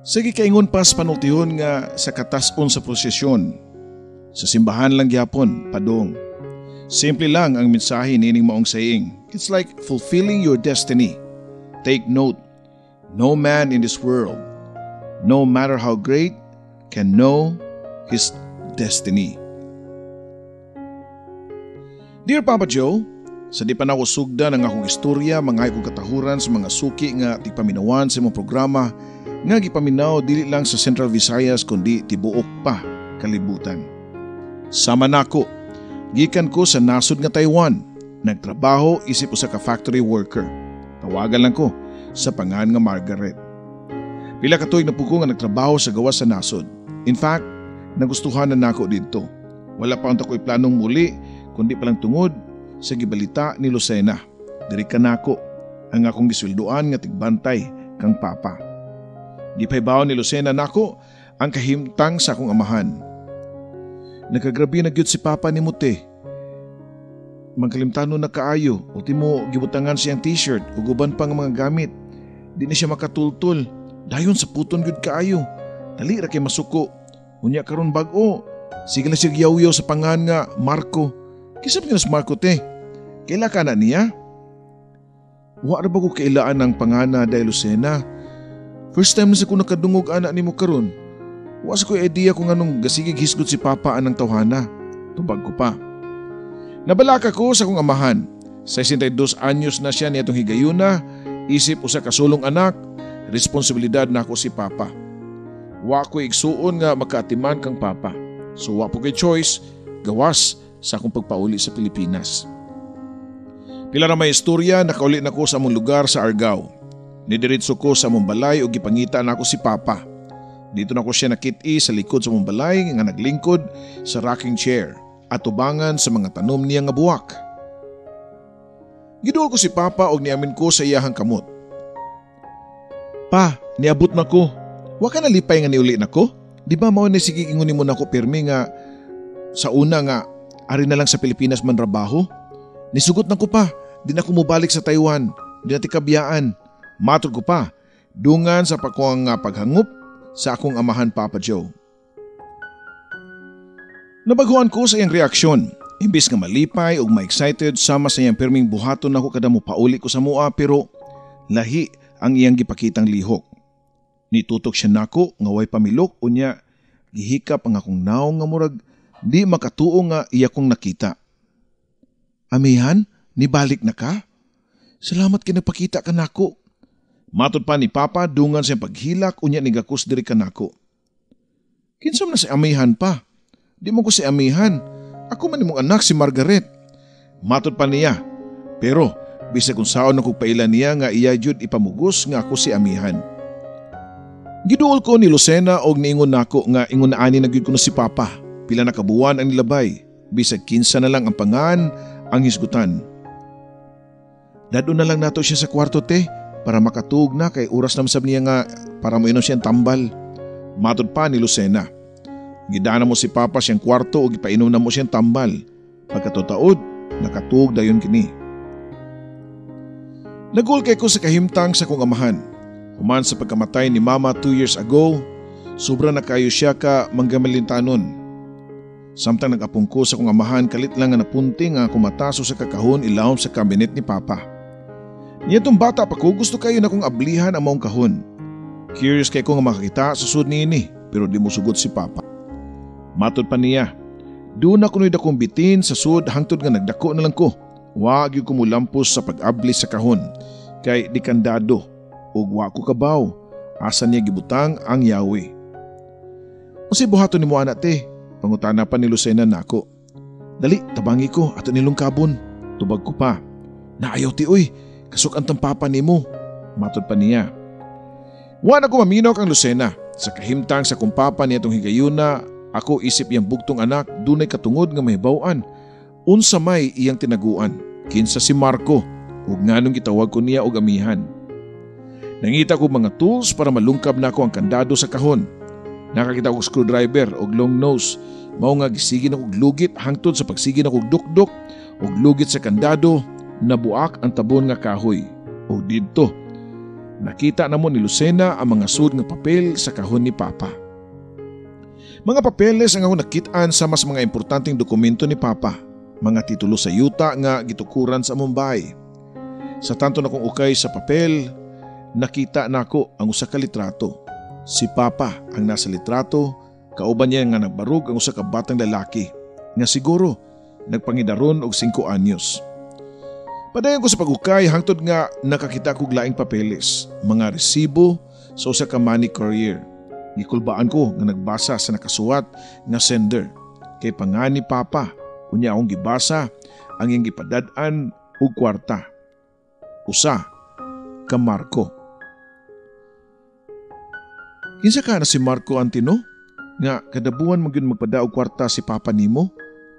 Sige kaingon pas panultihon nga sa katas-on sa prosesyon. Sa simbahan lang gyapon, padong. Simple lang ang mensahe nining maong saying. It's like fulfilling your destiny. Take note, no man in this world, no matter how great, can know his destiny. Dear Papa Joe, sa di pa na ako sugda ng akong istorya, mga akong katahuran sa mga suki nga tipaminawan sa imong programa nga gipaminaw dili lang sa Central Visayas kundi tibuok pa kalibutan. Sama nako, gikan ko sa nasod nga Taiwan, nagtrabaho isip usa ka factory worker. Tawagan lang ko sa pangan nga Margaret. Pila ka tuig na po ko nga nagtrabaho sa gawas sa nasod. In fact, nagustuhan na nako didto. Wala pa unta ko'y planong muli kundi palang tungod sa gibalita ni Lucena. Diri ka nako ang akong gisweldoan nga tigbantay kang papa. Gipaybaw ni Lucena nako ang kahimtang sa akong amahan. Nakagrabi na gyud si papa ni Mute. Magkalimtano na kaayo, ultimo gibutangan siyang t-shirt ug uban pa nga mga gamit. Di na siya makatultol. Dayon sa puton gyud kaayo. Dali ra kay masuko. Unya karon bag-o. Sige na siya yaw-yaw sa pangan nga Marco. Kisap niya sa Marco te. Kaila ka na niya? Wa ra ba ko kailaan ng pangana dahil Lucena? First time na sa ko nakadungog anak ni mo karon. Wa sa ko idea kung anong gasigig hisgot si papa anang tawhana. Tubag ko pa. Nabalaka ko sa kong amahan. 62 anyos na siya nitong higayuna, isip usa ka sulong anak, responsibilidad na ako si papa. Wa ko igsuon nga makaatiman kang papa. So wa po kay choice, gawas sa akong pagpauli sa Pilipinas. Pila ra may istorya, nakauli na ko sa among lugar sa Argao. Nidiritso ko sa among balay o gipangita na ako si papa. Dito na ko siya nakit-i sa likod sa among balay nga naglingkod sa rocking chair at tubangan sa mga tanom niya nga buwak. Giduol ko si papa og niamin ko sa iyahang kamot. Pa, niabot na ko. Wa ka nalipay nga niuli na ko? Di ba mao na sige ingon mo na ko pirmi nga sa una nga ari na lang sa Pilipinas man trabaho? Nisugot na ko pa, di na ko mobalik sa Taiwan, di na tikabiyaan. Matod ko pa, dungan sa pakuang paghangup sa akong amahan Papa Joe. Nabaguan ko sa iyang reaksyon. Imbis nga malipay ug ma-excited sama sa iyang pirming buhaton ako kada mo pauli ko sa mua pero lahi ang iyang gipakitang lihok. Nitutok siya nako nga way pamilok unya gihikap ang akong naong nga murag di makatuo nga iya kong nakita. Amihan, nibalik na ka? Salamat kay nagpakita ka nako. Matod pa ni Papa dungan sa paghilak unya ni gakus diri ka nako. Kinsa man na si amihan pa? Di mo ko si amihan. Ako man imong anak si Margaret. Matod pa niya. Pero bisag kung saon ako pailan niya nga iya jud ipamugos nga ako si amihan. Giduol ko ni Lucena og niingon nako nga ingon na ani na gyud kuno si Papa. Pila na kabuwan ang nilabay. Bisag kinsa na lang ang pangan ang hisgutan. Dado na lang nato siya sa kwarto te para makatug na kay oras na masab niya nga para mo inom siyang tambal. Matod pa ni Lucena. Gidana mo si Papa siyang kwarto o gipainom na mo siyang tambal. Pagkatutaod, nakatug dayon kini. Nagul kay ko sa kahimtang sa kong amahan. Human sa pagkamatay ni Mama 2 years ago, sobra na kayo siya ka manggamalintanon. Samtang nag-apong ko sa kong amahan kalit lang nga napunting nga kumataso sa kakahon ilawom sa kabinet ni Papa. Niyatong bata pa ko gusto kayo na kong ablihan ang maong kahon. Curious kay ko nga makakita sa sud niini pero di mo sugod si Papa. Matod pa niya, doon ako nu'y dakong bitin sa sud hangtod nga nagdako na lang ko. Wag yung kumulampos sa pag-abli sa kahon, kay di kandado, ug wa ko kabaw, asa niya gibutang ang yawi. Unsay buhaton ni mo anak te, pangutana pa ni Lucena nako. Dali, tabangi ko ato nilong kabon, tubag ko pa. Naayaw ti uy, kasuk ang tampapa ni mo, matod pa niya. Wa na ko maminaw kang Lucena, sa kahimtang sa kumpapa niya itong higayuna. Ako isip iyang bugtong anak dunay katungod nga mahibaw-an. Unsa may iyang tinaguan, kinsa si Marco, ug nganong gitawag ko niya og amihan. Nangita ko mga tools para malungkab na ako ang kandado sa kahon. Nakakita ko screwdriver og long nose, mao nga gisigin ako lugit hangtod sa pagsigin ako dukdok og lugit sa kandado, nabuak ang tabon nga kahoy. O didto, Nakita na mo ni Lucena ang mga sud nga papel sa kahon ni Papa. Mga papeles ang ako nakitaan sa mas mga importanteng dokumento ni Papa, mga titulo sa yuta nga gitukuran sa Mumbai. Sa tanto na kong ukay sa papel, nakita nako ang usa ka litrato. Si Papa ang nasa litrato, kauban niya nga nagbarug ang usa ka batang lalaki nga siguro nagpangidaron og 5 anyos. Padayon ko sa pagukay hangtod nga nakakita kog laing papeles, mga resibo sa usa ka money courier. Gikulbaan ko nga nagbasa sa nakasuwat nga sender kay pangani Papa. Unya akong gibasa ang iyang gipadad-an og kwarta. Usa ka Marco. Kinsa ka na si Marco Antino? Nga kadabuan magyud magpada og kwarta si Papa nimo?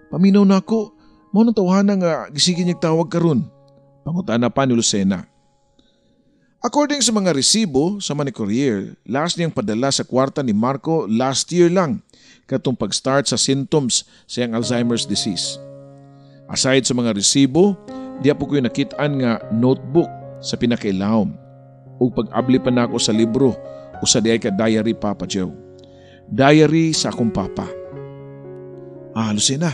Paminaw nako, mao nang tawhana nga gisige niyag tawag karon. Pangutana pa ni Lucena. According sa mga resibo sa money courier, last niyang padala sa kwarta ni Marco last year lang katong pag-start sa symptoms sa iyang Alzheimer's disease. Aside sa mga resibo, di po ko nakitaan nga notebook sa pinakailahom o pag-abli pa na ako sa libro o sa diay ka diary Papa Joe. Diary sa akong papa. Lucena,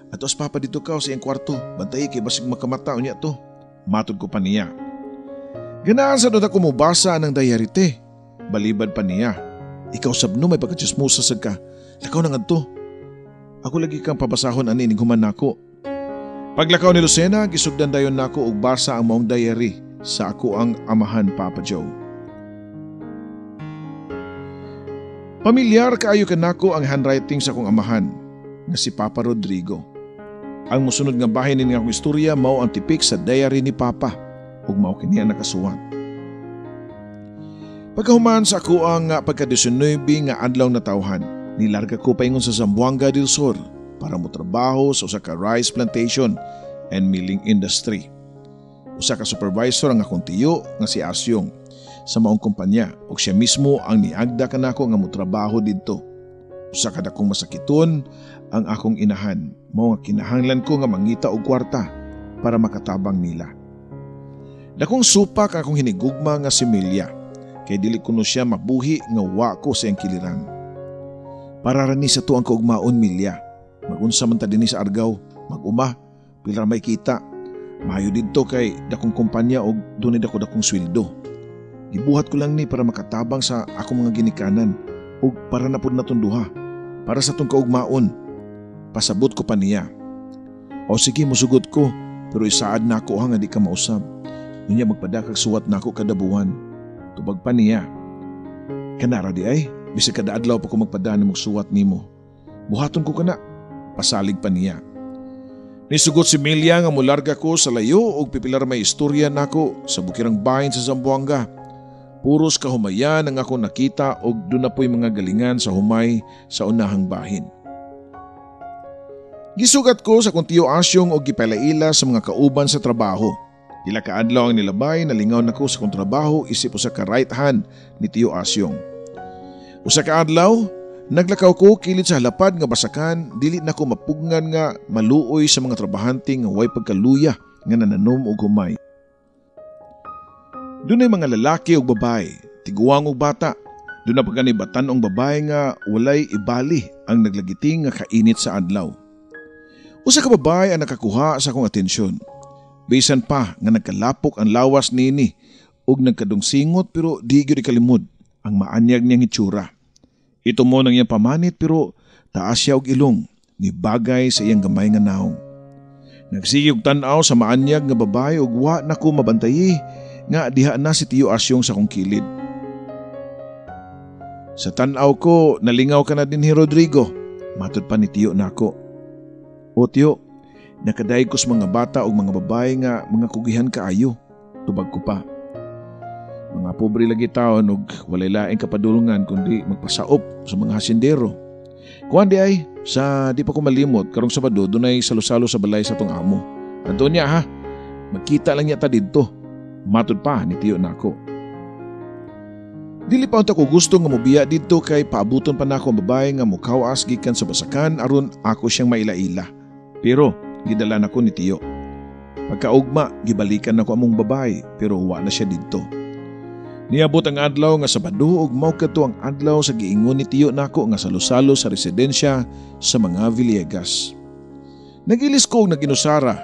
atos Papa dito ka sa iyang kwarto, bantay kay basig makamata unya to. Matod ko pa niya. Ganaan sa doon ako mubasa ng diary te. Balibad pa niya. Ikaw sabno may pagkachismusa sa ka. Lakaw na nga to. Ako lagi kang pabasahon ani ning human nako. Paglakaw ni Lucena, gisugdan dayon nako og basa ang maong diary sa ako ang amahan Papa Joe. Pamilyar kaayo kanako ang handwriting sa akong amahan nga si Papa Rodrigo. Ang musunod nga bahin ning akong istorya mao ang tipik sa diary ni Papa ug mao kini ang nakasuwat. Pagkahuman sa ako ang pagka-19 nga adlaw na tawhan, nilarga ko paingon sa Zamboanga del Sur para motrabaho sa usa ka rice plantation and milling industry. Usa ka supervisor ang akong tiyo nga si Asyong sa maong kumpanya ug siya mismo ang niagda kanako nga motrabaho didto. Usa ka dakong masakiton ang akong inahan, mao nga kinahanglan ko nga mangita og kwarta para makatabang nila. Dakong supak akong hinigugma nga si Milya, kay dili kuno siya mabuhi nga wa ko sa iyang kiliran. Para rani sa tuang kaugmaon Milya, magunsa man ta dinhi sa argaw, mag-uma, pila may kita. Mahayo didto kay dakong kumpanya og dunay dako-dakong sweldo. Gibuhat ko lang ni para makatabang sa akong mga ginikanan ug para napud naton duha, para sa tong kaugmaon. Pasabot ko pa niya. O sige, musugot ko, pero isaad na ako nga di ka mausab. Nunya magpadakag suwat na ako kada buwan. Tubag pa niya. Kanara di ay, bisag kada adlaw pa ko magpadaan mong suwat nimo. Buhaton ko kana. Pasalig pa niya. Nisugot si Milya nga mularga ko sa layo og pipilar may istorya nako sa bukirang bahin sa Zamboanga. Puros kahumayan ang ako nakita og doon na po'y mga galingan sa humay sa unahang bahin. Gisugat ko sa kong tiyo Asyong og gipalaila sa mga kauban sa trabaho. Pila ka adlaw ang nilabay, nalingaw nako sa kong trabaho isip usa ka right hand ni tiyo Asyong. Usa ka adlaw, naglakaw ko kilid sa halapad nga basakan, dili nako mapugngan nga maluoy sa mga trabahante nga way pagkaluya nga nananom og humay. Dunay mga lalaki ug babae, tiguang ug bata. Doon na pagkanibatan ang babae nga walay ibali ang naglagiting nga kainit sa adlaw. Usa ka babae ang nakakuha sa akong atensyon. Bisan pa nga nagkalapok ang lawas nini ug nagkadungsingot pero di gyud ikalimod ang maanyag niyang itsura. Ito mo nang iyang pamanit pero taas siya og ilong ni bagay sa iyang gamay nga naong. Nagsige og tan-aw sa maanyag nga babae ug wa nako mabantayi nga diha na si Tiyo Asyong sa akong kilid. Sa tan-aw ko, nalingaw ka na din ni Rodrigo, matod pa ni Tiyo nako. O Tiyo, nakadayeg ko sa mga bata o mga babae nga mga kugihan kaayo, tubag ko pa. Mga pobre lagi taon og walay laing kapadulungan kundi magpasaop sa mga hasindero. Kuan di ay, sa di pa ko malimot, karong Sabado dunay salo-salo sa balay sa tong amo. Andun niya ha, magkita lang niya ta didto, matod pa ni Tiyo nako. Dili pa unta ko gusto nga mobiya didto kay paabuton pa nako ang babae nga mukawas gikan sa basakan aron ako siyang maila-ila. Pero gidala nako ni Tiyo. Pagkaugma, gibalikan nako among babae pero wa na siya didto. Niabot ang adlaw nga Sabado ug mao kadto ang adlaw sa giingon ni tiyo nako nga salusalo sa residensya sa mga Villegas. Nagilis ko og naginusara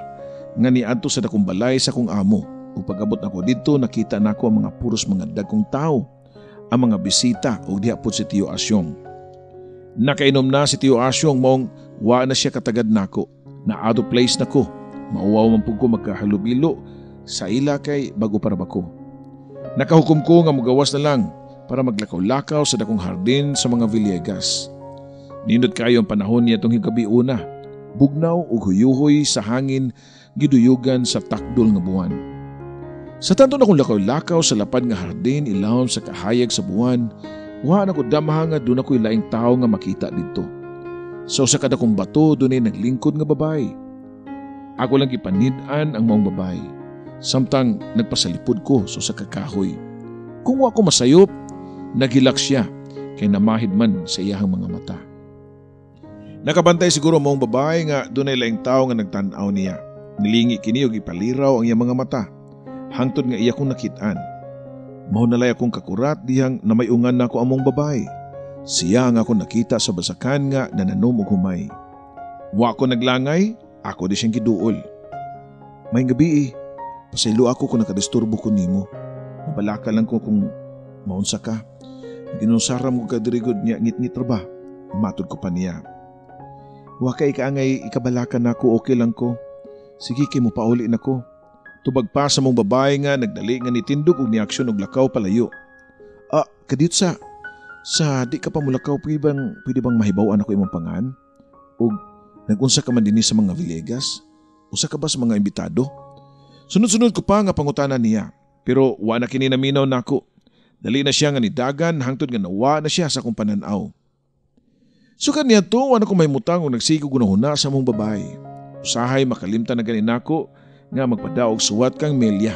nga niadto sa dakong balay sa kong amo. Ug pag-abot nako didto nakita nako ang mga puros mga dagkong tao, ang mga bisita ug diha pud si Tiyo Asyong. Nakainom na si Tiyo Asyong maong wa na siya katagad nako. Na out of place nako. Mauwaw man pud ko magkahalubilo sa ila kay bago para bako. Nakahukom ko nga mugawas na lang para maglakaw-lakaw sa dakong hardin sa mga Villegas. Nindot kayo ang panahon niya itong higabi una. Bugnaw ug huyuhoy sa hangin giduyugan sa takdol nga buwan. Sa tanto na kong lakaw-lakaw sa lapad nga hardin ilawom sa kahayag sa buwan, wa na ko damaha nga doon ako'y laing tao nga makita dito. So sa kada kong bato doon ay naglingkod nga babae. Ako lang gipanid-an ang maong babae. Samtang nagpasalipod ko so sa kakahoy. Kung wa ko masayop, naghilak siya kay namahid man sa iyahang mga mata. Nakabantay siguro maong babae nga doon ay laing tao nga nagtanaw niya. Nilingi kini og ipaliraw ang iyang mga mata. Hangtod nga iya kong nakitaan. Mao nalay akong kakurat dihang namayungan na ako among babae. Siya nga akong nakita sa basakan nga nananom og humay. Wa ko naglangay, ako di siyang giduol. May gabi pasaylo ako kung nakadisturbo ko nimo. Nabalaka lang ko kung maunsa ka. Ginusaram ko ka dirigod niya ngit-ngit ra ba? Matod ko pa niya. Wa kay kaangay ikabalaka na ako, okay lang ko. Sige kay mo pauli na ko. Tubag pa sa mong babae nga nagdali nga nitindog og niaksyon og lakaw palayo. Kadiyot sa di ka pa mulakaw pwede bang mahibawan ako imong pangan? Og nagunsa ka man dinhi sa mga Villegas? Usa ka ba sa mga imbitado? Sunod-sunod ko pa nga pangutanan niya. Pero wa na kini naminaw nako. Dali na siya nga nidagan hangtod nga nawa na siya sa akong pananaw. So kaniya to, wala ko may mutang o nagsigo gunahuna sa mong babae. Usahay makalimtan na ganin ako nga magpadaog suwat kang Melia.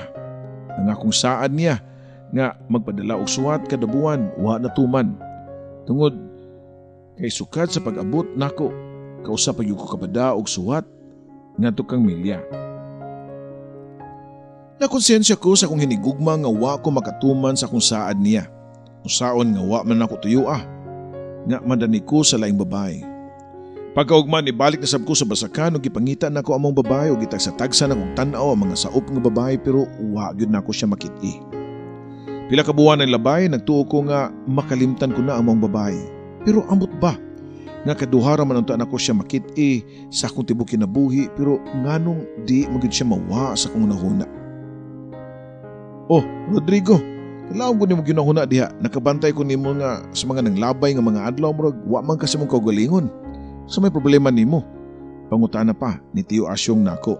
Ang akong saad niya nga magpadala og suwat kada buwan, wa na tuman. Tungod kay sukad sa pag-abot nako, kausap pag ko kapada og suwat nga to kang Melia. Nakonsensya ko sa akong hinigugma nga wa ko makatuman sa akong saad niya. Usaon nga wa man ako tuyo nga madani ko sa laing babae. Pagkaugman ibalik na sab ko sa basakan ug gipangita nako among babae ug gitagsa-tagsa na kong tan-aw ang mga saop nga babae pero wa gyud nako siya makit-i. Pila ka buwan ang labay nagtuo ko nga makalimtan ko na among babae. Pero ambot ba nga kaduhara man unta nako siya makit-i sa akong tibuok kinabuhi pero nganong di mo gyud siya mawa sa akong nahuna. Oh, Rodrigo, kailangan ko nimo ginahuna diha. Nakabantay ko nimo nga sa mga nanglabay nga mga adlaw murag wa man kasi mong kaugalingon. Sa may problema nimo? Pangutana pa ni Tiyo Asyong nako.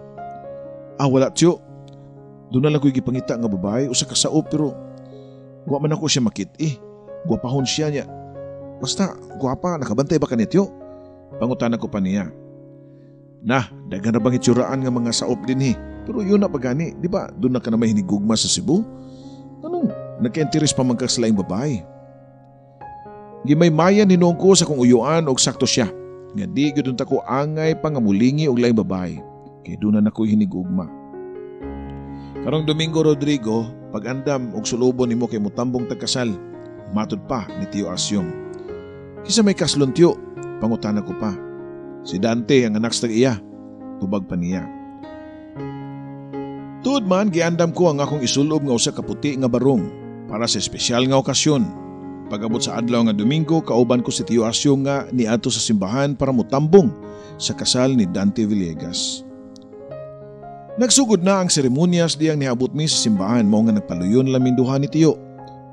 Wala tiyo. Doon na lang ko'y gipangita nga babae usa ka saop pero wa man ako siya makit-i. Guwapahon siya niya. Basta, guwapa, nakabantay ba ka ni tiyo? Pangutana ko pa niya. Daghan na bang itsuraan nga mga saop din Pero yun na pagani, di ba? Doon na ka na may hinigugma sa Cebu? Anong nagka-interes pa man ka sa laing babae? Gimay-mayan hinuong ko sa kong uyuan og sakto siya. Nga di gyud unta ko angay pangamulingi og laing babae. Kay doon na nako'y hinigugma. Karong Domingo, Rodrigo, pag-andam og sulubon nimo kay mutambong tagkasal. Matod pa ni Tiyo Asyong. Kisa may kaslon tiyo, pangutana ko pa. Si Dante ang anak sa iya. Tubag pa niya. Tuod man, giandam ko ang akong isulob nga usa ka puti nga barong para sa espesyal nga okasyon. Pag-abot sa adlaw nga Domingo, kauban ko si Tiyo Asyong nga niadto sa simbahan para mutambong sa kasal ni Dante Villegas. Nagsugod na ang seremonyas diyang niabot mi sa simbahan mao nga nagpaluyon lamin duha ni Tiyo.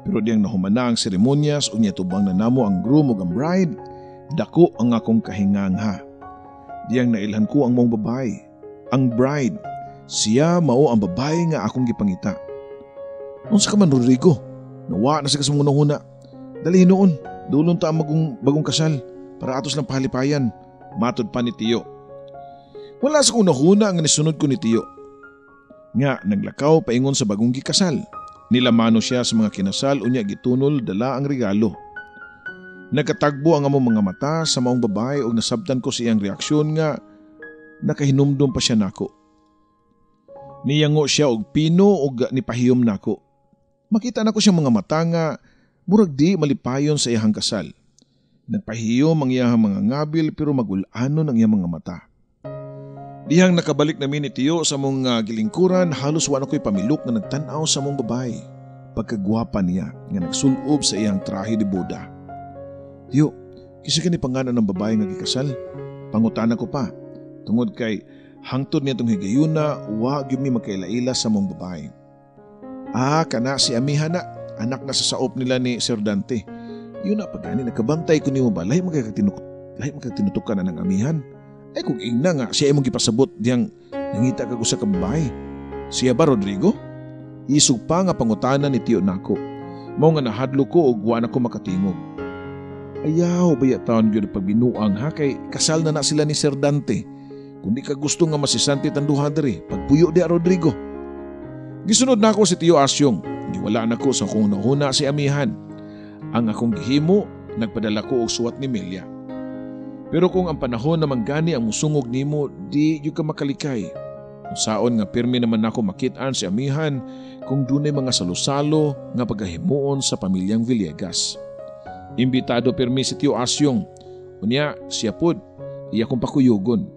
Pero diyang nahuman na ang seremonyas unya tubang na namo ang groom ug ang bride, dako ang akong kahingangha. Diyang nailhan ko ang mong babae, ang bride. Siya mao ang babae nga akong gipangita. Unsa ka man, Rodrigo? Nawa na sa kasamunahuna. Dali noon, dulon ta ang bagong kasal para atos lang pahalipayan. Matod pa ni Tiyo. Wala sa kong nahuna ang nisunod ko ni Tiyo. Nga naglakaw paingon sa bagong gikasal. Nilamano siya sa mga kinasal unya gitunol dala ang regalo. Nagkatagbo ang among mga mata sa maong babae ug nasabtan ko sa iyang reaksyon nga nakahinumdum pa siya nako. Niyango siya og pino ug nipahiyom nako. Makita na ko siyang mga mata nga murag di malipayon sa iyahang kasal. Nagpahiyo ang iyahang mga ngabil pero magulanon ang iyang mga mata. Dihang nakabalik namin ni Tiyo sa mong gilingkuran, halos wala ko'y pamilok na nagtanaw sa mong babae. Pagkagwapa niya nga nagsulob sa iyang trahe de boda. Tiyo, kisa ka ni pangalan ng babae nga gikasal? Pangutana ko pa, tungod kay hangtod niya itong higayuna, wag yung may magkaila-ila sa mong babae. Kana si Amihan na, anak na sa saop nila ni Sir Dante. Yun na pagani, nakabantay ko niyo ba, lahi magkatinutukan na ng Amihan. Ay kung ingna nga, siya ay mong gipasabot diyang nangita ka ko sa kababae. Siya ba, Rodrigo? Isug pa nga pangutana ni Tiyo nako. Mao nga nahadlo ko og wa na ko makatingog. Ayaw baya taon gyud pagbinuang ha kay kasal na sila ni Sir Dante. Kundi ka gusto nga masisanti tanduha diri, pagpuyo di Rodrigo. Gisunod na ako si Tiyo Asyong. Giwala na ko sa kung nahuna si Amihan. Ang akong gihimo, nagpadala ko og suwat ni Melia. Pero kung ang panahon na manggani ang musungog nimo, di yung ka makalikay. Saon nga pirmi naman ako makitaan si Amihan kung dunay mga salusalo nga pagahimuon sa pamilyang Villegas. Imbitado pirmi si Tiyo Asyong. Unya, siya pod, iya kong pakuyugon.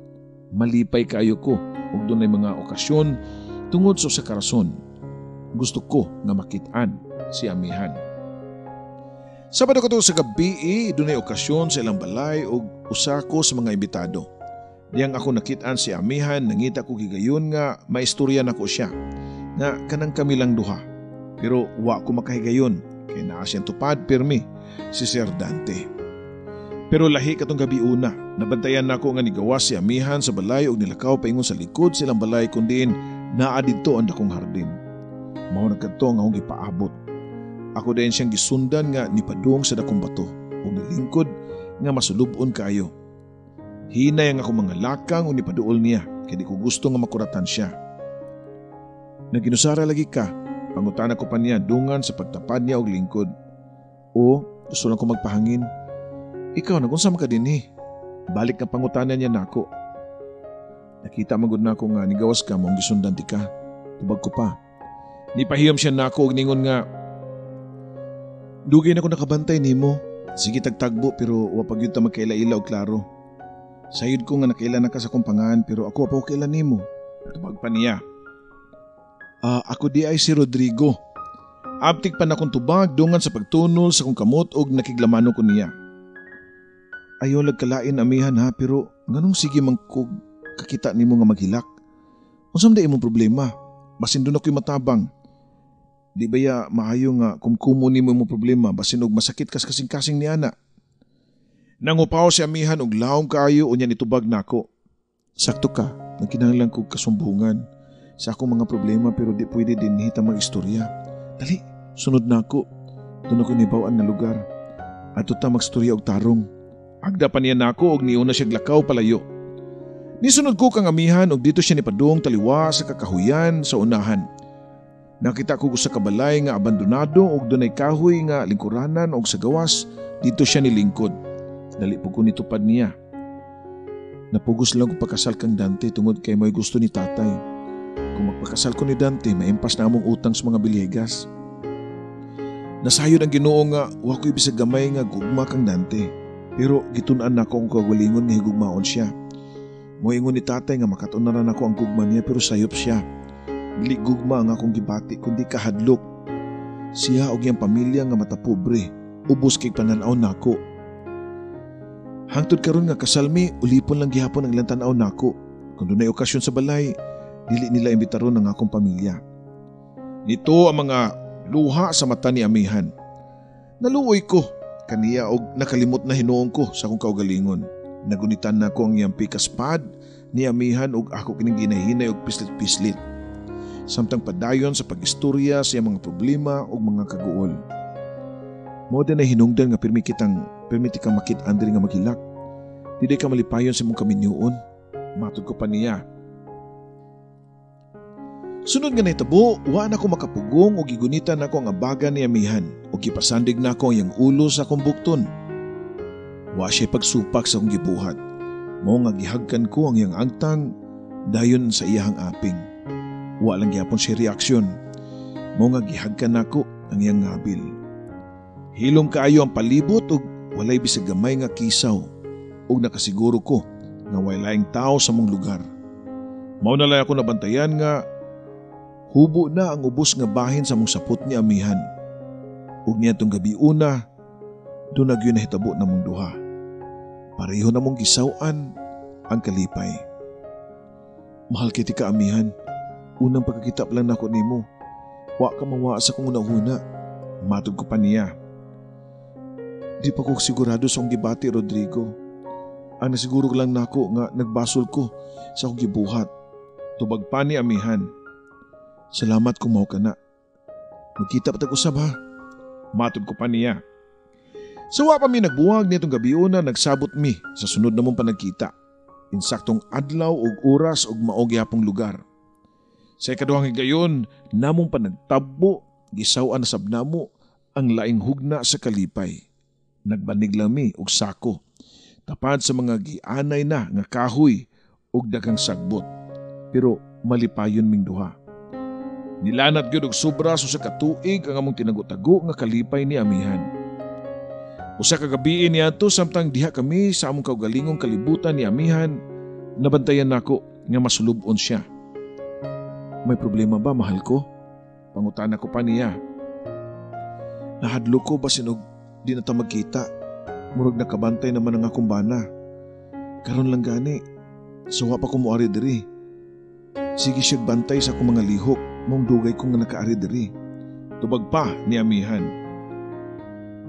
Malipay kayo ko ug dunay mga okasyon tungod sa karason. Gusto ko nga makitaan si Amihan. Sabado ko sa gabi, dunay okasyon sa ilang balay ug usa ko sa mga imbitado. Diyang ako nakitaan si Amihan, nangita ko gigayon nga maistorya na ko siya, nga kanang kami lang duha. Pero wa ko makahigayon, kay naa siyang tupad pirmi, si Sir Dante. Pero lahi katong gabi una, nabantayan na ko nga nigawas si Amihan sa balay ug nilakaw paingon sa likod silang balay kundiin naa didto ang dakong hardin. Mao nagkadto nga akong gipaabot. Ako din siyang gisundan nga nipadung sa dakong bato ug nilingkod nga masulubon kayo. Hinay ang ako mga lakang o nipaduol niya kaya di ko gusto nga makuratan siya. Naginusara lagi ka, pangutana ko pa niya dungan sa pagtapad niya og lingkod. O, gusto lang ko magpahangin. Ikaw, nagunsam ka din eh. Balik na pangutana niya nako. Nakita magud na ako nga nigawas ka mong gisundan ti ka. Tubag ko pa. Nipahiyom siya nako og ningon nga, dugay na ko nakabantay nimo. Sige tagtagbo pero wapag yun ta magkaila-ila og klaro. Sayod ko nga nakailan na ka sa kumpangan pero ako pa kailan nimo. Tubag pa niya. Ako di ay si Rodrigo. Abtik pa na kong tubag dungan sa pagtunol sa kong kamot og nakiglamano ko niya. Ayaw lagkalain Amihan ha pero nganong sige man kog kakita nimo nga maghilak. Unsam da imong problema? Basin doon ako'y matabang. Di ba ya maayo nga kumkumo nimo imong problema basin og masakit kas kasing-kasing ni ana. Nangupaw si Amihan og lawom kaayo unya nitubag nako. Sakto ka, nagkinahanglan kog kasumbungan sa akong mga problema pero di pwede din hita mag-istorya. Dali, sunod nako. Doon ako nibawaan nga lugar. Ato ta magstorya og tarong. Agda pa niya nako og niuna siya glakaw palayo. Nisunod ko kang Amihan og dito siya nipadung taliwa sa kakahuyan sa unahan. Nakita ko sa kabalay nga abandonado og dunay kahoy nga lingkuranan og sa gawas dito siya nilingkod. Dali po ko nitupad niya. Napugos lang ko pagkasal kang Dante tungod kay may gusto ni tatay. Kung magpakasal ko ni Dante, maimpas na among utang sa mga Villegas. Nasayod ang Ginoo nga wa ko'y bisag gamay nga gugma kang Dante. Pero gitun-an na ako ang kagalingon nga higugmaon siya. Moingon ni tatay nga makatunaran ako ang gugma niya pero sayop siya. Dili gugma ang akong gibati kundi kahadlok. Siya og iyang pamilya nga matapobre, ubos kay pananaw nako. Hangtod karon nga kasalmi, ulipon lang gihapon ang ilang tanaw nako. Kung dunay okasyon sa balay, dili nila imbitaron ang akong pamilya. Nito ang mga luha sa mata ni Amihan. Naluoy ko kaniya og nakalimot na hinuong ko sa akong kaugalingon. Nagunitan na ko ang iyang pikaspad ni Amihan og ako kining ginahinay og pislit-pislit. Samtang padayon sa pag-istorya sa iyang mga problema og mga kaguol. Mao din na hinungdan nga permiti kang makit-an diri nga maghilak. Dili ka malipayon sa imong kaminyuon. Matod ko pa niya. Sunod nga nahitabo, wa na ko makapugong o gigunitan na ko ang abaga ni Amihan o gipasandig na ko ang iyang ulo sa akong bukton. Wa siya pagsupak sa akong gibuhat. Mao nga gihagkan ko ang iyang angtang dayon sa iyahang aping. Wa lang gyapon siya reaksyon. Mao nga gihagkan nako ang iyang ngabil. Hilom kaayo ang palibot ug walay bisag gamay nga kisaw ug nakasiguro ko nga walaing tao sa mong lugar. Mao na lang ako nabantayan nga hubo na ang ubos nga bahin sa mong sapot ni amihan. Ug niadtong gabi una, doon nagyo nahitabo na mong duha. Pareho na mong gisawan ang kalipay. Mahal kiti ka amihan, unang pagkakita pa lang nako nimo. Wa ka mawa sa kung una-una. Matod ko pa niya. Di pa ko sigurado sa akong gibati, Rodrigo. Ang nasiguro lang nako nga nagbasol ko sa akong gibuhat. Tubag pa ni amihan. Salamat kung mao ka na. Magkita pa tag-usab ha. Matod ko pa niya. Sawa pa mi nagbuwag nitong gabi una nagsabot mi sa sunod na mong panagkita. Insaktong adlaw ug oras ug maog yapong lugar. Sa ikaduhang higayon, namong panagtabo, gisawan na sab namo ang laing hugna sa kalipay. Nagbanig lang mi og sako. Tapad sa mga gianay na nga kahoy ug daghang sagbot. Pero malipayon ming duha. Nilanat gyud og sobra sa katuig ang among tinago-tago nga kalipay ni amihan. Usa ka gabi niadto samtang diha kami sa among kaugalingong kalibutan ni amihan, nabantayan nako nga masulubon siya. May problema ba, mahal ko? Pangutana ko pa niya. Nahadlo ko basin og di na ta magkita. Murag nakabantay naman ang akong bana. Karon lang gani, sawa pa ko moari diri. Sige siya bantay sa akong mga lihok, mong dugay ko nga nakaari diri. Tubag pa ni amihan.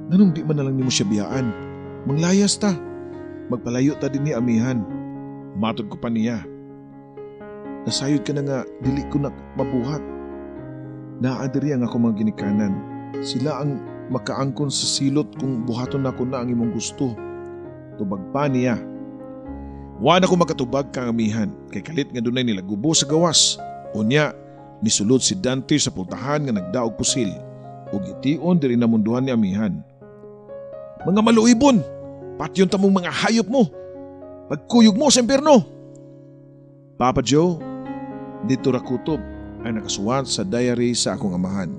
Nganong di man na lang nimo siya biyaan? Manglayas ta. Magpalayo ta din ni amihan. Matod ko pa niya. Nasayod ka na nga, dili ko na mabuhat. Naadiri ang ako mga ginikanan. Sila ang makaangkon sa silot kung buhaton na ko na ang imong gusto. Tubag pa niya. Wa na ko makatubag kang amihan, kay kalit nga dunay nila gubo sa gawas. Unya, nisulod si Dante sa pultahan nga nagdaog pusil. Ug itiyon diri na munduhan ni amihan. Mga maluibon, patyon tamong mga hayop mo. Pagkuyog mo sa impyerno. Papa Joe, dito ra kutob ay nakasuwat sa diary sa akong amahan.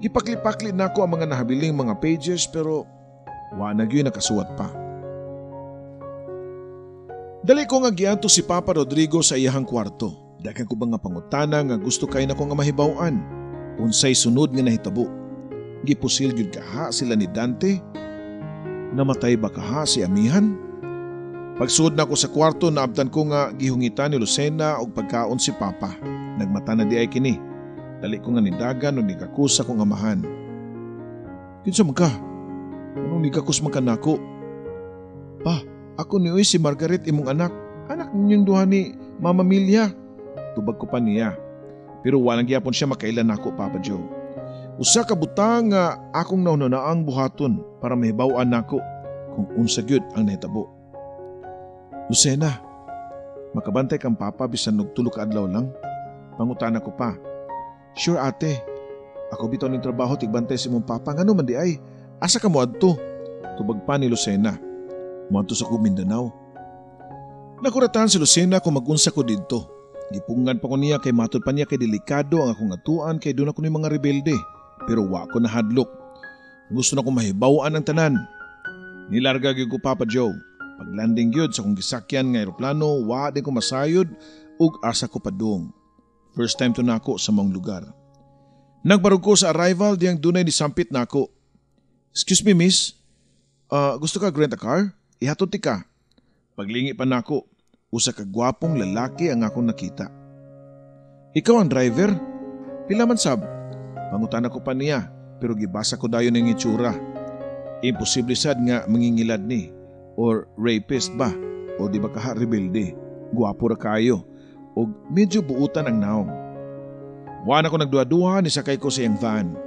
Gipakli-pakli na ako ang mga nahabiling mga pages pero wa na gyud nakasuwat pa. Dali ko nga giadto si Papa Rodrigo sa iyahang kwarto. Daghang ko nga pangutana nga gusto kay nako nga mahibaw-an. Unsay sunod nga nahitabo? Gipusil gyud kaha sila ni Dante? Namatay ba kaha si amihan? Pagsuod na ako sa kwarto, naabtan ko nga gihungitan ni Lucena og pagkaon si Papa. Nagmata na di ay kini. Dali ko nga nidagan o nikakus akong amahan. Kinsa man ka? Anong nikakus man ka nako? Pa, ako ni si Margaret imong anak. Anak ninyong duha ni Mama Milya. Tubag ko pa niya. Pero walang gyapon siya makailan nako, Papa Joe. Usa ka butang nga akong naunanaang buhaton para mahibaw-an nako kung unsa gyud ang nahitabo. Lucena, makabantay kang Papa bisan og tulo ka adlaw lang? Pangutana ko pa. Sure ate, ako bitaw ning trabaho tigbantay si mong Papa. Ngano man di ay, asa ka moadto? Tubag pa ni Lucena. Moadto sa Mindanao. Nakuratahan si Lucena kung magunsa ko didto. Gipungan pa ko niya kay matod pa niya kay delikado ang akong atuan kay doon ako ni mga rebelde. Pero wa ko nahadlok. Gusto na kong mahibawan ang tanan. Nilarga gyud ko Papa Joe. Paglanding gyud sa kong gisakyan nga eroplano, wa din ko masayod ug asa ko padung. First time to nako sa mong lugar. Nagbarog ko sa arrival diyang dunay ni sampit nako. Excuse me miss, gusto ka rent a car? Ihatod ti ka. Paglingi pa nako, usa ka gwapong lalaki ang akong nakita. Ikaw ang driver? Pila man sab? Pangutana ko pa niya, pero gibasa ko dayon ng itsura. Imposible sad nga mangingilad ni, or rapist ba, o di ba kaha rebelde. Gwapo ra kayo, o medyo buutan ang naong. Wana ko nagduha-duha ni sakay ko sa iyang van.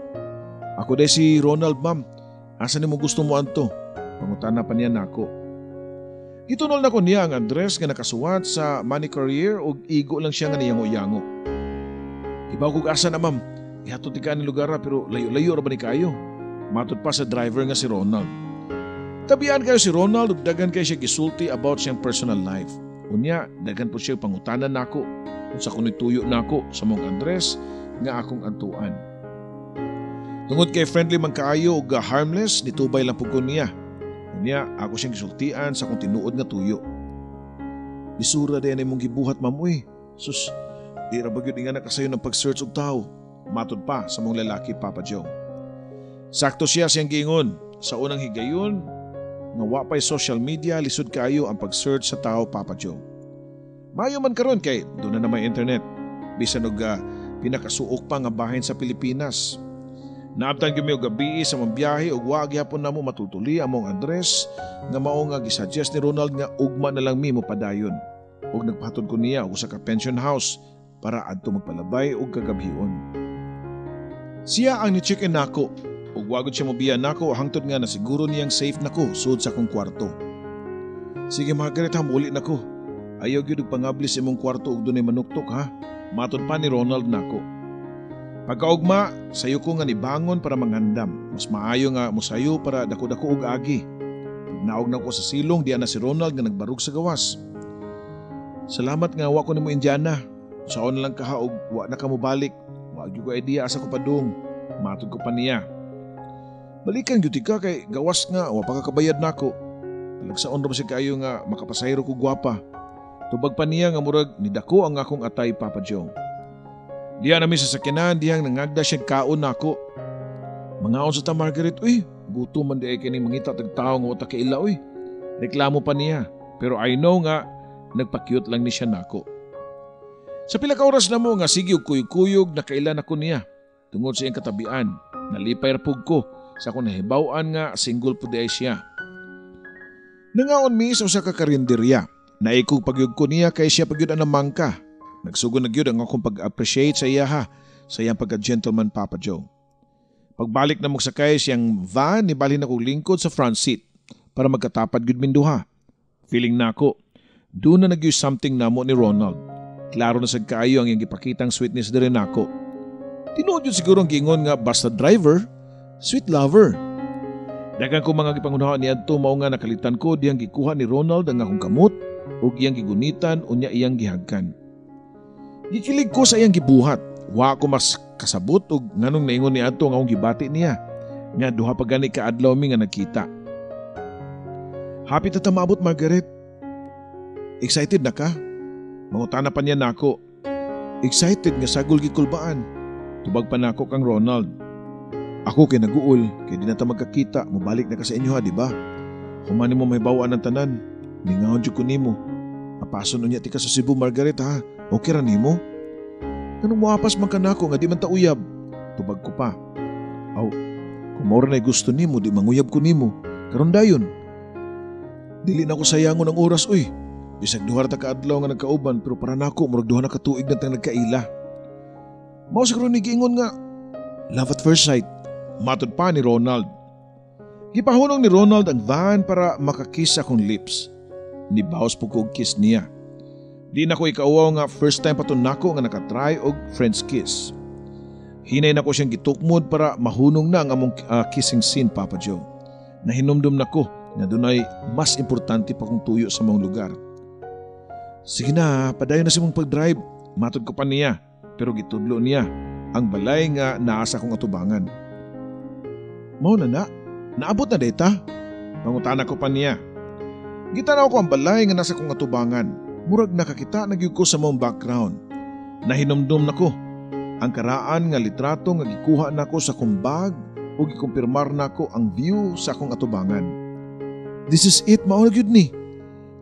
Ako day si Ronald ma'am, asa ni mo gusto mo anto? Pangutana pa niya nako. Gitunol na ko niya ang address nga nakasuwat sa Money Courier o igo lang siya nga niyango-yango. Ibaw kog asa na ma'am, ihatod ti ka ni lugar pero layo-layo ra ba ni kayo? Matod pa sa driver nga si Ronald. Tabian kayo si Ronald ug dagan kay siya gisulti about siyang personal life. Unya, dagan po siya pangutanan nako kung sa kuno tuyo nako sa mong address nga akong antuan. Tungod kay friendly man kaayo ug harmless, nitubay lang pud ko niya. Unya ako siyang gisultian sa kung tinuod nga tuyo. Bisura din imong gibuhat mamoy. Sus, di ra bagyod nga nakasayo ng pag-search og tao. Matod pa sa mong lalaki, Papa Joe. Sakto siya siyang giingon. Sa unang higayon, nga wa pay social media, lisod kaayo ang pag-search sa tao, Papa Joe. Mayo man karon kay doon na may internet. Bisan og pinakasuok pa nga bahin sa Pilipinas. Naabtan gyud mi og gabi sa mong biyahe ug wa gyapon namo matutuli among address nga mao nga gisuggest ni Ronald nga ugma na lang mi mo padayon. Ug nagpahatod ko niya og usa ka pension house para adto magpalabay og kagabhion. Siya ang ni-check-in nako ug wa gud siya mobiya nako hangtod nga nasiguro niyang safe nako sud sa akong kwarto. Sige Margaret, muli nako. Ayaw gyud og pangablis imong kwarto ug dunay manuktok ha. Matod pa ni Ronald nako. Pagkaugma, sayo ko nga nibangon para mangandam. Mas maayo nga musayo para dako-dako og agi. Naog na ko sa silong diyan na si Ronald nga nagbarug sa gawas. Salamat nga wa ko nimo Indiana. Saon na lang kaha og wa na ka mo balik. Wa gyud ko idea asa ko padung. Matod ko pa niya. Balikan gyud ka kay gawas nga wa pa ka kabayad nako. Talagsaon ra ba si kayo nga makapasayro ko gwapa. Tubag pa niya nga murag nidako ang akong atay, Papa Joe. Diyan namin sa sakinan, diyang nangagda siya kaon nako. Mangaon sa ta Margaret, uy, gutom man di ay kini mangita tagtao nga wata kaila, uy. Reklamo pa niya, pero I know nga, nagpa-cute lang ni siya nako. Sa pila ka oras na mo nga sige og kuyog-kuyog na kailan ako niya. Tungod sa iyang katabian, nalipay rapog ko sa kung nahibawan nga single po di ay siya. Nangaon mi sa usa ka karinderya. Naikog pagyug ko niya kay siya pagyud ang namangka. Nagsugo na gyud ang akong pag-appreciate sa iya ha, sa iyang pagka-gentleman, Papa Joe. Pagbalik na mo sakay siyang van, nibalhin ako lingkod sa front seat para magkatapad gyud minduha. Feeling na ako, doon na nag-use something namo ni Ronald. Klaro na sad kaayo ang iyang gipakitang sweetness diri nako. Tinuod yun siguro ang gingon nga basta driver, sweet lover. Daghang ko mga gipangunahon ni adto mao nga nakalitan ko diyang gikuha ni Ronald ang akong kamot ug iyang gigunitan unya iyang gihagkan. Gikilig ko sa iyang gibuhat. Wa ko mas kasabot og nganong naingon ni adto nga akong gibati niya. Nga duha pa gani ka adlaw mi nga nagkita. Happy ta maabot, Margaret. Excited na ka? Mangutana pa niya nako. Excited nga sagol gikulbaan. Tubag pa nako kang Ronald. Ako kay naguol kay di na ta magkakita, mobalik na ka sa inyo ha, di ba? Humani mo mahibawaan ng tanan. Ningaon jud ko nimo. Apason unya ti ka sa Cebu, Margaret ha. Okay ra nimo? Kanong moapas man kanako nga di man ta uyab. Tubag ko pa. Aw, kung mao ra nay gusto nimo di manguyab ko nimo. Karon dayon. Dili na ko sayangon ang oras uy. Bisag duha ta ka adlaw nga nagkauban pero para nako murag duha na ka tuig na tang nagkaila. Mao siguro ni giingon nga love at first sight. Matod pa ni Ronald. Gipahunong ni Ronald ang van para makakiss sa akong lips. Nibawas po ko og kiss niya. Di na ko ikauwaw nga first time pa to nako nga nakatry og French kiss. Hinay na ko siyang gitukmod para mahunong na ang among kissing scene, Papa Joe. Nahinumdum na ko na dunay mas importante pa kong tuyo sa mong lugar. Sige na, padayon na si mong pag-drive. Matod ko pa niya, pero gitudlo niya ang balay nga naasa kong atubangan. Mao na, naabot na data? Pangutana ko pa niya. Gitanaw ko ang balay nga nasa kong atubangan. Murag nakakita nagyug ko sa mong background. Nahinumdum nako ang karaan nga litrato nga gikuha nako sa kong bag o gikumpirmar nako ang view sa akong atubangan. This is it, mao gyud ni.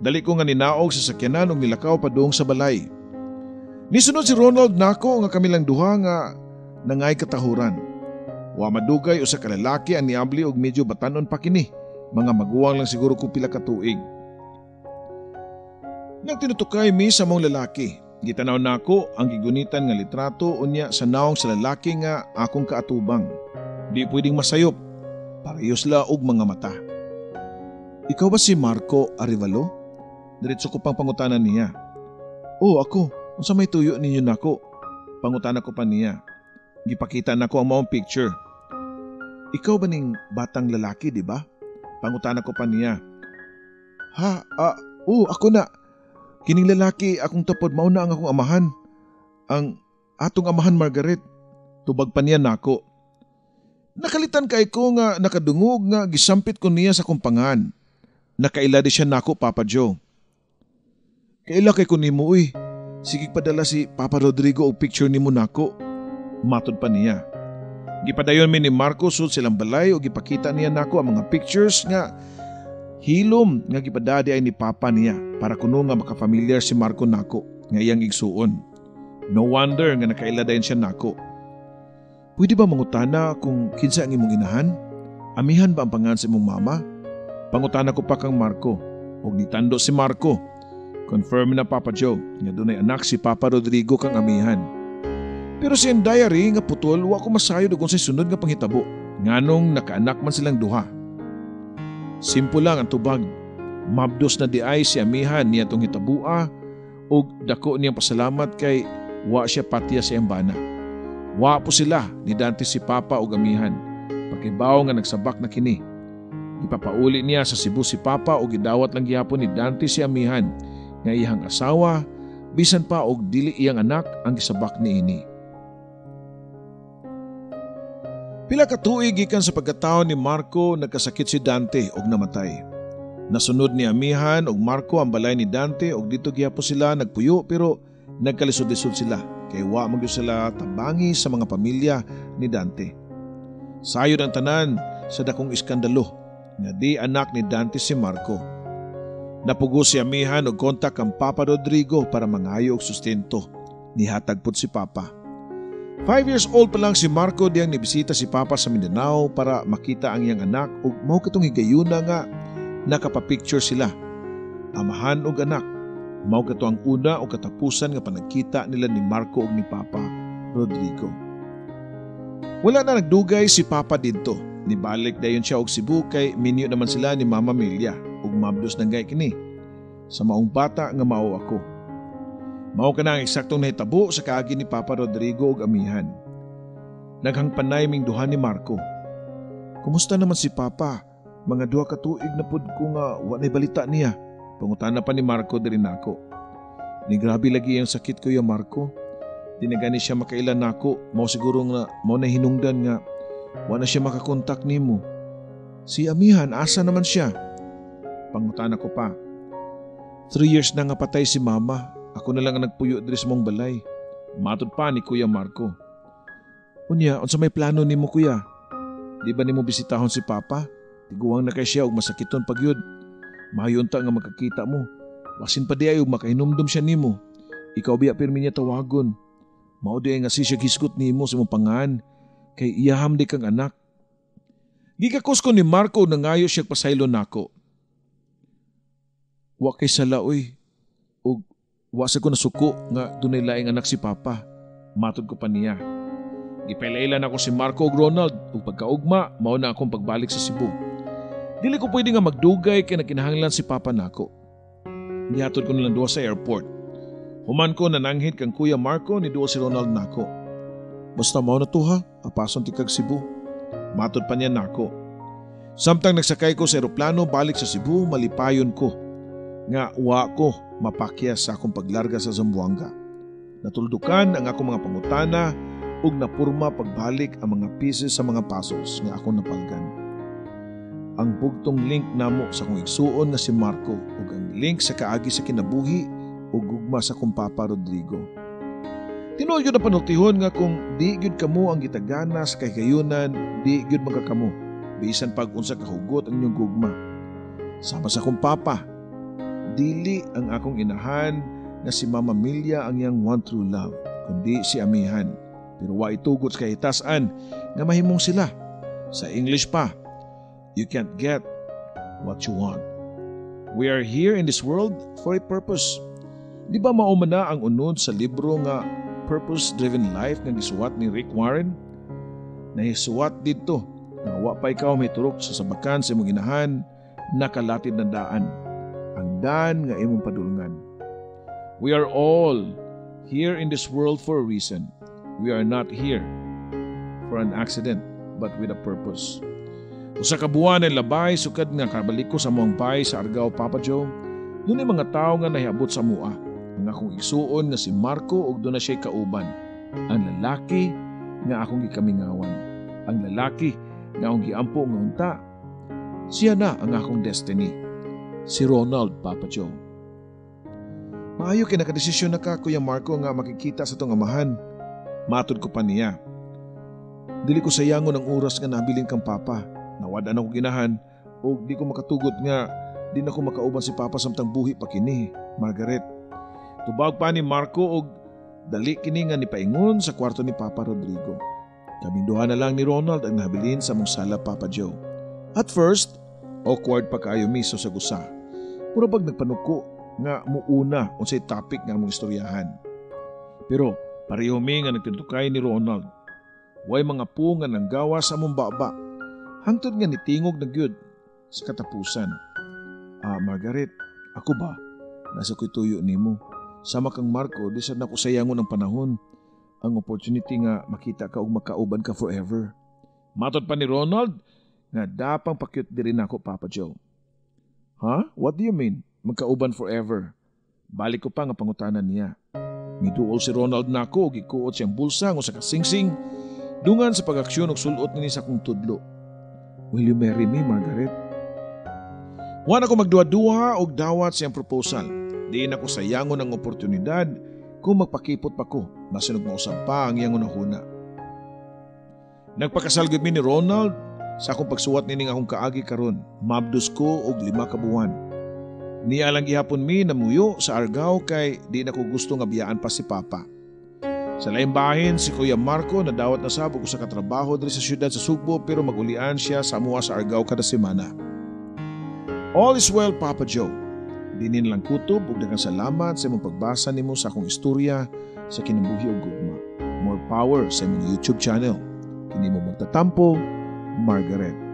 Dali ko nga ninaog sa sakyanan ug nilakaw padung sa balay. Nisunod si Ronald nako nga kami lang duha nga nangay katahuran. Wa madugay usa ka lalaki ang niabli og medyo batanon pa kini. Mga maguwang lang siguro ko pila ka tuig. Nang tinutukay mi sa mong lalaki, gitanaw nako ang gigunitan nga litrato unya sa naong sa lalaki nga akong kaatubang. Di pwedeng masayop, parehos la og mga mata. Ikaw ba si Marco Arevalo? Diretso ko pang pangutanan niya. Oo, ako. Unsa may tuyo ninyo nako? Pangutana ko pa niya. Gipakita nako ang maong picture. Ikaw ba ning batang lalaki, di ba? Pangutana ko pa niya. Oo, ako na. Kining lalaki akong tapod mao na ang akong amahan. Ang atong amahan, Margaret. Tubag pa niya nako. Nakalitan kay ko nga nakadungog nga gisampit ko niya sa kumpangan. Nakaila di siya nako, Papa Joe. Kaila kay ko nimo uy. Sige padala si Papa Rodrigo og picture nimo nako. Matod pa niya. Gipadayon mi ni Marco sud silang balay o gipakita niya nako ang mga pictures nga hilom nga gipadadi ay ni Papa niya para kuno nga makafamiliar si Marco nako nga iyang igsuon. No wonder nga nakaila dayon siya nako. Pwede ba mangutana kung kinsa ang imong inahan? Amihan ba ang pangan sa imong mama? Pangutana ko pa kang Marco. Og nitando si Marco. Confirm na Papa Joe nga dunay anak si Papa Rodrigo kang amihan. Pero sa diary nga putol wa ko masayod og unsay sunod nga panghitabo. Nganong nakaanak man silang duha. Simple lang ang tubag. Mabdos na di ay si amihan niya tong hitabua og dako niyang pasalamat kay wa siya patiya sa iyang bana. Wa po sila ni Dante si Papa o gamihan. Pagkibaw nga nagsabak na kini. Ipapauli niya sa Cebu si Papa o gidawat lang gihapon ni Dante si amihan nga iyang asawa, bisan pa og dili iyang anak ang gisabak niini. Pila ka tuig gikan sa pagkataon ni Marco nagkasakit si Dante og namatay. Nasunod ni amihan og Marco ang balay ni Dante og dito gihapon sila nagpuyo pero nagkalisod-lisod sila. Kay wa magyud sila tabangi sa mga pamilya ni Dante. Sayod ang tanan sa dakong iskandalo nga di anak ni Dante si Marco. Napugo si amihan og kontak ang Papa Rodrigo para mangayo og sustento. Nihatag pud si Papa. 5 years old pa lang si Marco diyang nibisita si Papa sa Mindanao para makita ang iyang anak ug mao katong higayuna nga nakapapicture sila. Amahan og anak. Mao kato ang una o katapusan nga panagkita nila ni Marco ug ni Papa Rodrigo. Wala na nagdugay si Papa didto. Nibalik dayon siya og Cebu kay minyo naman sila ni Mama Melia ug mabdos nang gay kini. Sa maong bata nga mao ako. Mao ka na ang eksaktong nahitabo sa kaagi ni Papa Rodrigo ug amihan. Naghangpanay ming duha ni Marco. Kumusta naman si Papa? Mga 2 ka tuig na pud ko nga wa nay balita niya. Pangutana pa ni Marco diri nako. Ni grabe lagi ang sakit ko ya Marco. Di na gani siya makailan nako. Mao siguro nga mao na hinungdan nga wa na siya makakontak nimo. Si amihan asa naman siya? Pangutana ko pa. 3 years na nga patay si mama. Ako na lang ang nagpuyo diri sa mong balay. Matod pa ni Kuya Marco. Unya, unsa may plano nimo kuya? Di ba nimo bisitahon si Papa? Tiguang na kay siya og masakiton pagyud. Mahayunta nga makakita mo. Wasin pa di ay makahinumdum siya nimo. Ikaw biya pirmi niya tawagon. Mao di nga siya gisgot nimo sa mong pangan. Kay iyaham di kang anak. Gikakos ko ni Marco na ngayo siya pasaylo nako. Wa kay sala oy. Og wa sa ko nasuko nga dunay laing anak si Papa. Matod ko pa niya. Gipailaylan ako si Marco ug Ronald ug pagkaugma mao na akong pagbalik sa Cebu. Dili ko pwede nga magdugay kay nakinahanglan si Papa nako. Nihatod ko nilang duha sa airport. Human ko nananghid kang Kuya Marco ni duha si Ronald nako. Basta mao na to ha, apason ti kag Cebu. Matod pa niya nako. Samtang nagsakay ko sa eroplano balik sa Cebu, malipayon ko. Nga wa ko mapakyas sa akong paglarga sa Zamboanga. Natuldukan ang akong mga pangutana ug napurma pagbalik ang mga pieces sa mga pasos nga akong napalgan. Ang bugtong link namo sa akong igsuon nga si Marco ug ang link sa kaagi sa kinabuhi ug gugma sa akong Papa Rodrigo. Tinuod yun na panultihon nga kung di gyud kamo ang gitagana sa kahigayunan, di gyud magkakamo. Bisan pag unsa kahugot ang inyong gugma. Sama sa akong Papa, dili ang akong inahan na si Mama Melia ang iyang one true love, kundi si amihan. Pero wa itugot sa kahitasan nga mahimong sila. Sa English pa, you can't get what you want. We are here in this world for a purpose. Di ba mauma na ang unod sa libro nga Purpose-Driven Life nga gisuwat ni Rick Warren? Nahisuwat dito nga wa pa ikaw may turok sa sabakan sa imong inahan nakalatid na daan. Ang daan nga imong padulngan. We are all here in this world for a reason. We are not here for an accident but with a purpose. Usa ka buwan ay labay sukad nga kabalik ko sa mong bay sa Argao, Papa Joe. Doon ay mga tao nga nahiabot sa mua. Ang akong igsuon nga si Marco ug doon na siya kauban. Ang lalaki nga akong gikamingawan. Ang lalaki nga akong giampo nga unta. Siya na ang akong destiny. Si Ronald, Papa Joe. Maayo kay nakadesisyon na ka, Kuya Marco, nga makikita sa tong amahan. Matod ko pa niya. Dili ko sayangon ang oras nga nabilin kang Papa. Nawadan ako ginahan o di ko makatugot nga di na ko makauban si Papa samtang buhi pa kini, Margaret. Tubag pa ni Marco og dali kini nga ni paingon sa kwarto ni Papa Rodrigo. Kaming duha na lang ni Ronald ang nabilin sa mong sala, Papa Joe. At first, awkward pa kayo miso sa gusa. Puro pag nagpanuko nga muuna unsay topic nga mong istoryahan. Pero pareho mi nga nagtintukay ni Ronald. Way mga po nga nanggawa sa among baba. Hangtod nga nitingog na gyud sa katapusan. Margaret, ako ba? Nasa ko'y tuyo nimo. Sama kang Marco, di sad nako sayangon ang panahon. Ang opportunity nga makita ka ug makauban ka forever. Matod pa ni Ronald nga dapang pakyut diri nako, Papa Joe. Ha? What do you mean? Magkauban forever? Balik ko pa nga pangutanan niya. Miduol si Ronald nako og gikuot siyang bulsa ng sa kasingsing dungan sa pag-aksyon og sulot nini sa kong tudlo. Will you marry me, Margaret? Wan ako magduha-duha og dawat siyang proposal. Diin ako sayangon ang oportunidad kung magpakipot pa ko masinog mausap pa ang iyang unahuna. Nagpakasalgod mi ni Ronald sa akong pagsuwat nining akong kaagi karon. Mabdos ko og 5 ka buwan. Niya lang gihapon mi namuyo sa Argao kay di na ko gusto nga biyaan pa si Papa. Sa laing bahin si Kuya Marco nadawat na sabog sa katrabaho diri sa syudad sa Sugbo pero magulian siya sa amuha sa Argao kada semana. All is well, Papa Joe. Dinin lang kutob ug daghang salamat sa imong pagbasa nimo sa akong istorya sa kinabuhi ug gugma. More power sa imong YouTube channel. Kini mo magtatampo, Margaret.